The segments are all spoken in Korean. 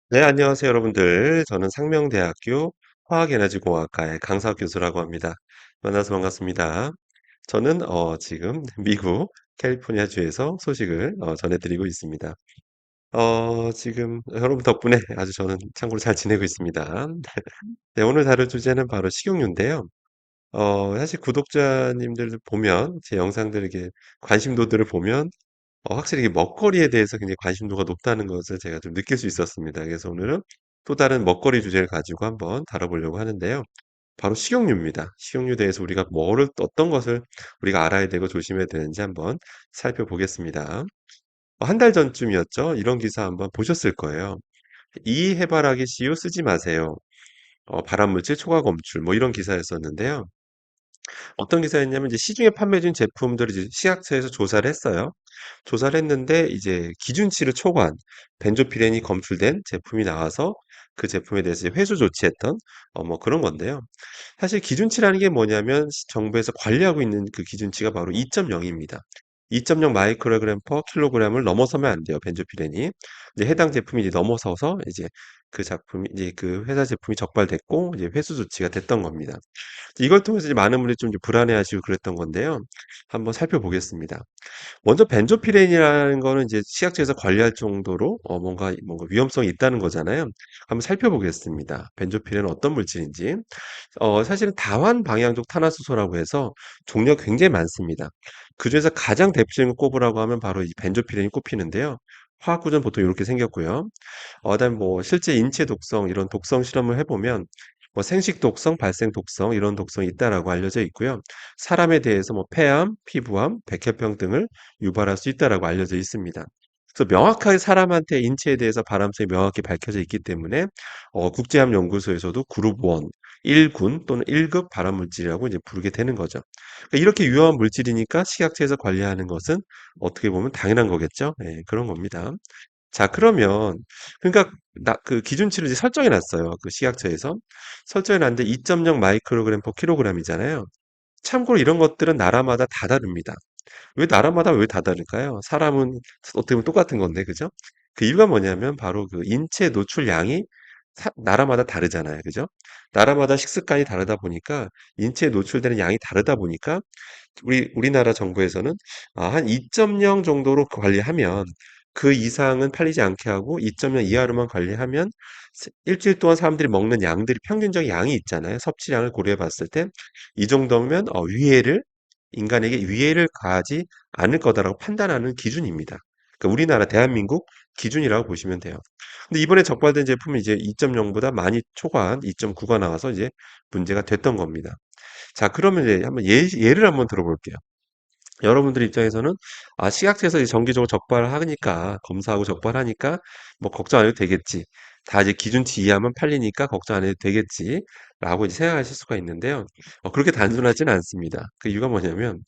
네, 안녕하세요, 여러분들. 저는 상명대학교 화학에너지공학과의 강사 교수라고 합니다. 만나서 반갑습니다. 저는 지금 미국 캘리포니아주에서 소식을 전해드리고 있습니다. 지금 여러분 덕분에 아주 저는 참고로 잘 지내고 있습니다. 네, 오늘 다룰 주제는 바로 식용유인데요. 사실 구독자님들 보면 제 영상들 이렇게 관심도들을 보면 확실히 이 먹거리에 대해서 굉장히 관심도가 높다는 것을 제가 좀 느낄 수 있었습니다. 그래서 오늘은 또 다른 먹거리 주제를 가지고 한번 다뤄보려고 하는데요. 바로 식용유입니다. 식용유에 대해서 우리가 뭐를 어떤 것을 우리가 알아야 되고 조심해야 되는지 한번 살펴보겠습니다. 한 달 전쯤이었죠. 이런 기사 한번 보셨을 거예요. 이 해바라기 씨유 쓰지 마세요. 발암물질 초과 검출 뭐 이런 기사였었는데요. 어떤 기사였냐면 이제 시중에 판매 중 제품들을 이제 식약처에서 조사를 했어요. 조사를 했는데 이제 기준치를 초과한 벤조피렌이 검출된 제품이 나와서 그 제품에 대해서 이제 회수 조치했던 뭐 그런 건데요. 사실 기준치라는 게 뭐냐면 정부에서 관리하고 있는 그 기준치가 바로 2.0입니다. 2.0 마이크로그램 퍼 킬로그램을 넘어서면 안 돼요, 벤조피렌이. 이제 해당 제품이 이제 넘어서서 이제 그 작품이 이제 그 회사 제품이 적발됐고 이제 회수 조치가 됐던 겁니다. 이걸 통해서 이제 많은 분들이 좀 이제 불안해하시고 그랬던 건데요. 한번 살펴보겠습니다. 먼저 벤조피렌이라는 거는 이제 식약처에서 관리할 정도로 뭔가 위험성이 있다는 거잖아요. 한번 살펴보겠습니다. 벤조피렌은 어떤 물질인지. 사실은 다환 방향족 탄화수소라고 해서 종류가 굉장히 많습니다. 그중에서 가장 대표적인 걸 꼽으라고 하면 바로 이 벤조피렌이 꼽히는데요. 화학 구조는 보통 이렇게 생겼고요. 그다음에 뭐 실제 인체 독성 이런 독성 실험을 해보면 뭐 생식 독성, 발생 독성 이런 독성이 있다라고 알려져 있고요. 사람에 대해서 뭐 폐암, 피부암, 백혈병 등을 유발할 수 있다라고 알려져 있습니다. 그래서 명확하게 사람한테 인체에 대해서 발암성이 명확히 밝혀져 있기 때문에 국제암연구소에서도 그룹 1, 1군 또는 1급 발암물질이라고 이제 부르게 되는 거죠. 그러니까 이렇게 위험한 물질이니까 식약처에서 관리하는 것은 어떻게 보면 당연한 거겠죠. 예, 그런 겁니다. 자, 그러면 그러니까 그 기준치를 이제 설정해 놨어요. 그 식약처에서. 설정해 놨는데 2.0 마이크로그램 퍼 킬로그램이잖아요. 참고로 이런 것들은 나라마다 다 다릅니다. 왜 다 다를까요? 사람은 어떻게 보면 똑같은 건데, 그죠? 그 이유가 뭐냐면 바로 그 인체 노출량이 나라마다 다르잖아요. 그죠? 나라마다 식습관이 다르다 보니까 인체에 노출되는 양이 다르다 보니까 우리나라 정부에서는 한 2.0 정도로 관리하면 그 이상은 팔리지 않게 하고 2.0 이하로만 관리하면 일주일 동안 사람들이 먹는 양들이 평균적인 양이 있잖아요. 섭취량을 고려해 봤을 때 이 정도면 인간에게 위해를 가하지 않을 거다라고 판단하는 기준입니다. 그러니까 우리나라 대한민국 기준이라고 보시면 돼요. 근데 이번에 적발된 제품은 이제 2.0보다 많이 초과한 2.9가 나와서 이제 문제가 됐던 겁니다. 자, 그러면 이제 한번 예를 한번 들어볼게요. 여러분들 입장에서는 식약처에서 이제 정기적으로 적발하니까 검사하고 적발하니까 뭐 걱정 안 해도 되겠지. 다 이제 기준치 이하면 팔리니까 걱정 안 해도 되겠지라고 이제 생각하실 수가 있는데요. 그렇게 단순하지는 않습니다. 그 이유가 뭐냐면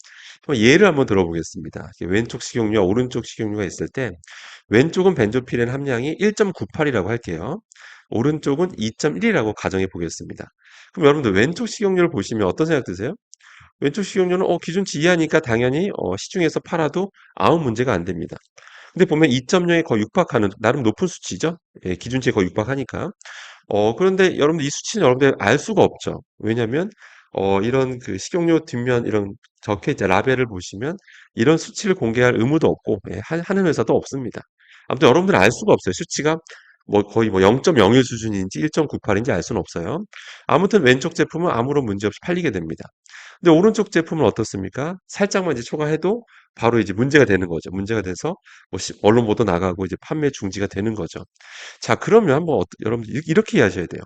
예를 한번 들어보겠습니다. 왼쪽 식용유와 오른쪽 식용유가 있을 때 왼쪽은 벤조피렌 함량이 1.98이라고 할게요. 오른쪽은 2.1이라고 가정해 보겠습니다. 그럼 여러분들 왼쪽 식용유를 보시면 어떤 생각 드세요? 왼쪽 식용유는 기준치 이하니까 당연히 시중에서 팔아도 아무 문제가 안 됩니다. 근데 보면 2.0에 거의 육박하는 나름 높은 수치죠. 예, 기준치에 거의 육박하니까. 그런데 여러분들 이 수치는 여러분들 알 수가 없죠. 왜냐면 이런 그 식용유 뒷면 이런 적혀 있자 라벨을 보시면 이런 수치를 공개할 의무도 없고 예, 하는 회사도 없습니다. 아무튼 여러분들은 알 수가 없어요. 수치가 뭐 거의 뭐 0.01 수준인지 1.98인지 알 수는 없어요. 아무튼 왼쪽 제품은 아무런 문제 없이 팔리게 됩니다. 근데 오른쪽 제품은 어떻습니까? 살짝만 이제 초과해도 바로 이제 문제가 되는 거죠. 문제가 돼서 뭐 언론 보도 나가고 이제 판매 중지가 되는 거죠. 자, 그러면 한번 여러분들 이렇게 이해하셔야 돼요.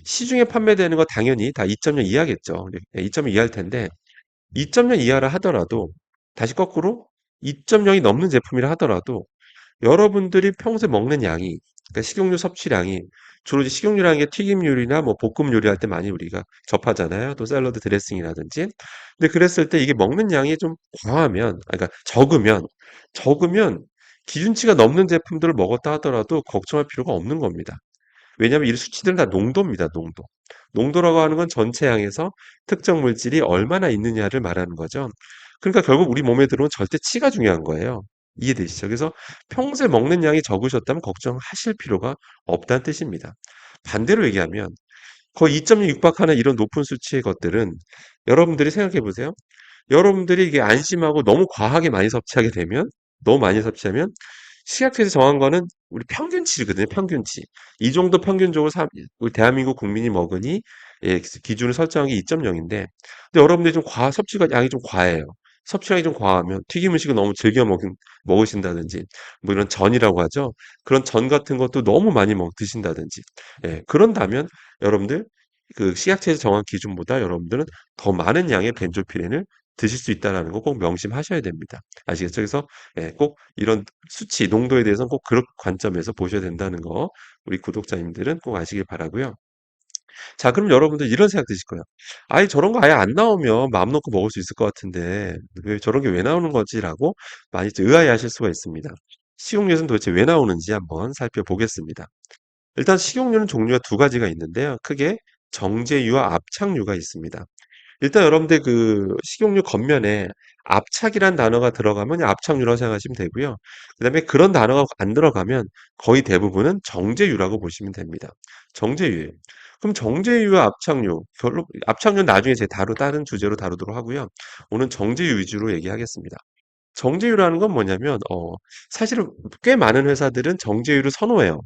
시중에 판매되는 거 당연히 다 2.0 이하겠죠. 2.0 이하일 텐데 2.0 이하라 하더라도 다시 거꾸로 2.0이 넘는 제품이라 하더라도 여러분들이 평소에 먹는 양이 그러니까 식용유 섭취량이 주로 이제 식용유라는 게 튀김 요리나 뭐 볶음 요리할 때 많이 우리가 접하잖아요. 또 샐러드 드레싱이라든지. 근데 그랬을 때 이게 먹는 양이 좀 과하면 그러니까 적으면 기준치가 넘는 제품들을 먹었다 하더라도 걱정할 필요가 없는 겁니다. 왜냐하면 이 수치들은 다 농도입니다. 농도. 농도라고 하는 건 전체 양에서 특정 물질이 얼마나 있느냐를 말하는 거죠. 그러니까 결국 우리 몸에 들어온 절대치가 중요한 거예요. 이해되시죠? 그래서 평소에 먹는 양이 적으셨다면 걱정하실 필요가 없다는 뜻입니다. 반대로 얘기하면 거의 2.6 육박하는 이런 높은 수치의 것들은 여러분들이 생각해 보세요. 여러분들이 이게 안심하고 너무 과하게 많이 섭취하게 되면 너무 많이 섭취하면 식약처에서 정한 거는 우리 평균치거든요, 평균치. 이 정도 평균적으로 우리 대한민국 국민이 먹으니 예, 기준을 설정한 게 2.0인데 근데 여러분들이 좀 섭취가 양이 좀 과해요. 섭취량이 좀 과하면 튀김 음식을 너무 즐겨 먹으신다든지 뭐 이런 전이라고 하죠. 그런 전 같은 것도 너무 많이 드신다든지 예, 그런다면 여러분들 그 식약처에서 정한 기준보다 여러분들은 더 많은 양의 벤조피렌을 드실 수 있다라는 거 꼭 명심하셔야 됩니다. 아시겠죠? 그래서 예, 꼭 이런 수치, 농도에 대해서는 꼭 그런 관점에서 보셔야 된다는 거 우리 구독자님들은 꼭 아시길 바라고요. 자, 그럼 여러분들 이런 생각 드실 거예요. 아이, 저런 거 아예 안 나오면 마음 놓고 먹을 수 있을 것 같은데 왜 저런 게 왜 나오는 거지라고 많이 의아해하실 수가 있습니다. 식용유는 도대체 왜 나오는지 한번 살펴보겠습니다. 일단 식용유는 종류가 두 가지가 있는데요. 크게 정제유와 압착유가 있습니다. 일단 여러분들 그 식용유 겉면에 압착이란 단어가 들어가면 그냥 압착유라고 생각하시면 되고요. 그다음에 그런 단어가 안 들어가면 거의 대부분은 정제유라고 보시면 됩니다. 정제유예요. 그럼 정제유와 압착유, 별로 압착유는 나중에 제 다른 주제로 다루도록 하고요. 오늘 정제유 위주로 얘기하겠습니다. 정제유라는 건 뭐냐면 사실은 꽤 많은 회사들은 정제유를 선호해요.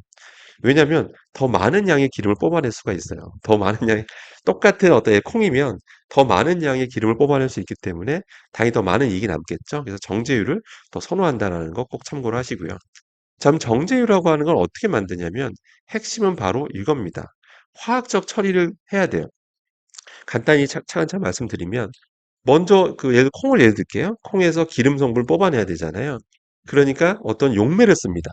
왜냐면 더 많은 양의 기름을 뽑아낼 수가 있어요. 더 많은 양의 똑같은 어떤 콩이면 더 많은 양의 기름을 뽑아낼 수 있기 때문에 당연히 더 많은 이익이 남겠죠. 그래서 정제유를 더 선호한다라는 거 꼭 참고를 하시고요. 자, 그럼 정제유라고 하는 걸 어떻게 만드냐면 핵심은 바로 이겁니다. 화학적 처리를 해야 돼요. 간단히 차근차근 말씀드리면 먼저 예를 들게요. 콩에서 기름 성분을 뽑아내야 되잖아요. 그러니까 어떤 용매를 씁니다.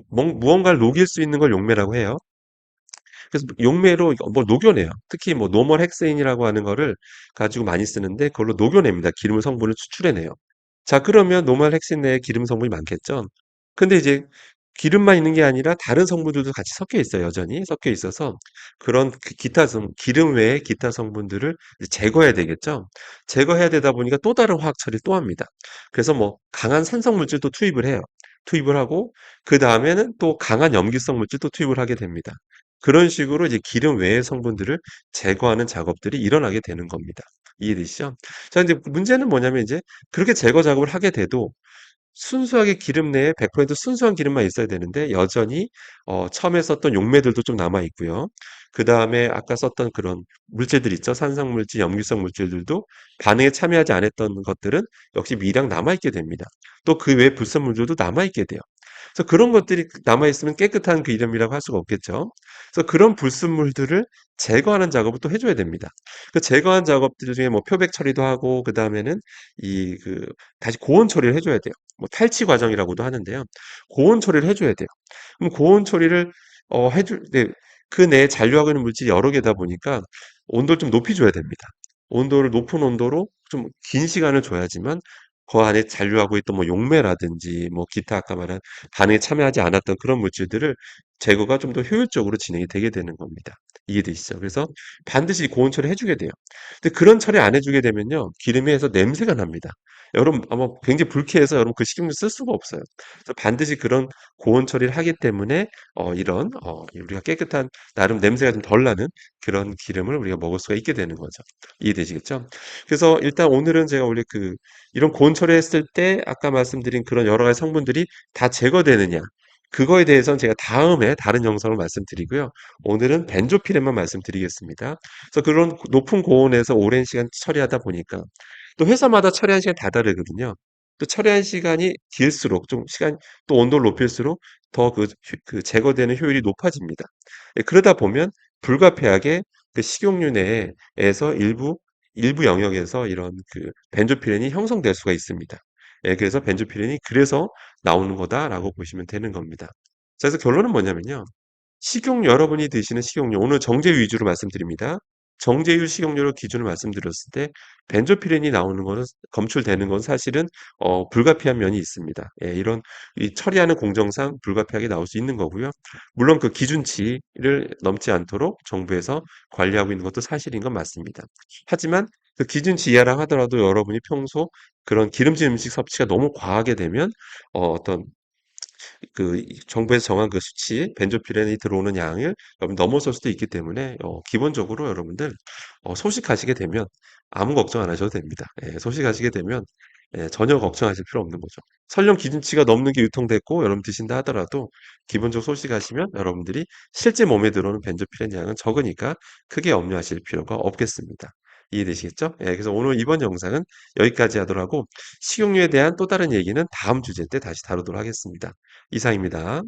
무언가를 녹일 수 있는 걸 용매라고 해요. 그래서 용매로 뭐 녹여내요. 특히 뭐 노멀 헥세인이라고 하는 거를 가지고 많이 쓰는데 그걸로 녹여냅니다. 기름 성분을 추출해내요. 자, 그러면 노멀 헥세인 내에 기름 성분이 많겠죠. 근데 이제 기름만 있는 게 아니라 다른 성분들도 같이 섞여 있어요. 여전히 섞여 있어서 그런 기름 외에 기타 성분들을 이제 제거해야 되겠죠. 제거해야 되다 보니까 또 다른 화학 처리를 또 합니다. 그래서 뭐 강한 산성 물질도 투입을 해요. 투입을 하고 그 다음에는 또 강한 염기성 물질도 투입을 하게 됩니다. 그런 식으로 이제 기름 외의 성분들을 제거하는 작업들이 일어나게 되는 겁니다. 이해되시죠? 자, 이제 문제는 뭐냐면 이제 그렇게 제거 작업을 하게 돼도 순수하게 기름 내에 100% 순수한 기름만 있어야 되는데 여전히 처음에 썼던 용매들도 좀 남아 있고요. 그다음에 아까 썼던 그런 물질들 있죠. 산성 물질, 염기성 물질들도 반응에 참여하지 않았던 것들은 역시 미량 남아 있게 됩니다. 또 그 외 불순물들도 남아 있게 돼요. 그래서 그런 것들이 남아 있으면 깨끗한 그 이름이라고 할 수가 없겠죠. 그래서 그런 불순물들을 제거하는 작업을 또 해줘야 됩니다. 그 제거한 작업들 중에 뭐 표백 처리도 하고 그다음에는 다시 고온 처리를 해줘야 돼요. 뭐 탈취 과정이라고도 하는데요. 고온 처리를 해줘야 돼요. 그럼 고온 처리를 해줄 때 그 내에 잔류하고 있는 물질이 여러 개다 보니까 온도를 좀 높이 줘야 됩니다. 온도를 높은 온도로 좀 긴 시간을 줘야지만 그 안에 잔류하고 있던 뭐 용매라든지 뭐 기타 아까 말한 반응에 참여하지 않았던 그런 물질들을 제거가 좀 더 효율적으로 진행이 되게 되는 겁니다. 이해되시죠? 그래서 반드시 고온 처리 해주게 돼요. 근데 그런 처리 안 해주게 되면요, 기름에서 냄새가 납니다. 여러분 아마 굉장히 불쾌해서 여러분 그 식용유 쓸 수가 없어요. 그래서 반드시 그런 고온 처리를 하기 때문에 이런 우리가 깨끗한 나름 냄새가 좀 덜 나는 그런 기름을 우리가 먹을 수가 있게 되는 거죠. 이해되시겠죠? 그래서 일단 오늘은 제가 원래 이런 고온 처리했을 때 아까 말씀드린 그런 여러 가지 성분들이 다 제거되느냐 그거에 대해서는 제가 다음에 다른 영상을 말씀드리고요. 오늘은 벤조필에만 말씀드리겠습니다. 그래서 그런 높은 고온에서 오랜 시간 처리하다 보니까 또 회사마다 처리하는 시간이 다 다르거든요. 또 처리하는 시간이 길수록 또 온도를 높일수록 더 제거되는 효율이 높아집니다. 예, 그러다 보면 불가피하게 그 식용유 내에서 일부 영역에서 이런 벤조피렌이 형성될 수가 있습니다. 예, 그래서 벤조피렌이 그래서 나오는 거다라고 보시면 되는 겁니다. 자, 그래서 결론은 뭐냐면요. 여러분이 드시는 식용유, 오늘 정제 위주로 말씀드립니다. 정제율 식용유로 기준을 말씀드렸을 때 벤조피렌이 나오는 거는 검출되는 건 사실은 불가피한 면이 있습니다. 예, 이런 이 처리하는 공정상 불가피하게 나올 수 있는 거고요. 물론 그 기준치를 넘지 않도록 정부에서 관리하고 있는 것도 사실인 건 맞습니다. 하지만 그 기준치 이하라 하더라도 여러분이 평소 그런 기름진 음식 섭취가 너무 과하게 되면 어떤 그 정부에서 정한 그 수치 벤조피렌이 들어오는 양을 넘어설 수도 있기 때문에 기본적으로 여러분들 소식하시게 되면 아무 걱정 안 하셔도 됩니다. 예, 소식하시게 되면 전혀 걱정하실 필요 없는 거죠. 설령 기준치가 넘는 게 유통됐고 여러분 드신다 하더라도 기본적으로 소식하시면 여러분들이 실제 몸에 들어오는 벤조피렌 양은 적으니까 크게 염려하실 필요가 없겠습니다. 이해되시겠죠? 예, 그래서 오늘 이번 영상은 여기까지 하도록 하고 식용유에 대한 또 다른 얘기는 다음 주제 때 다시 다루도록 하겠습니다. 이상입니다.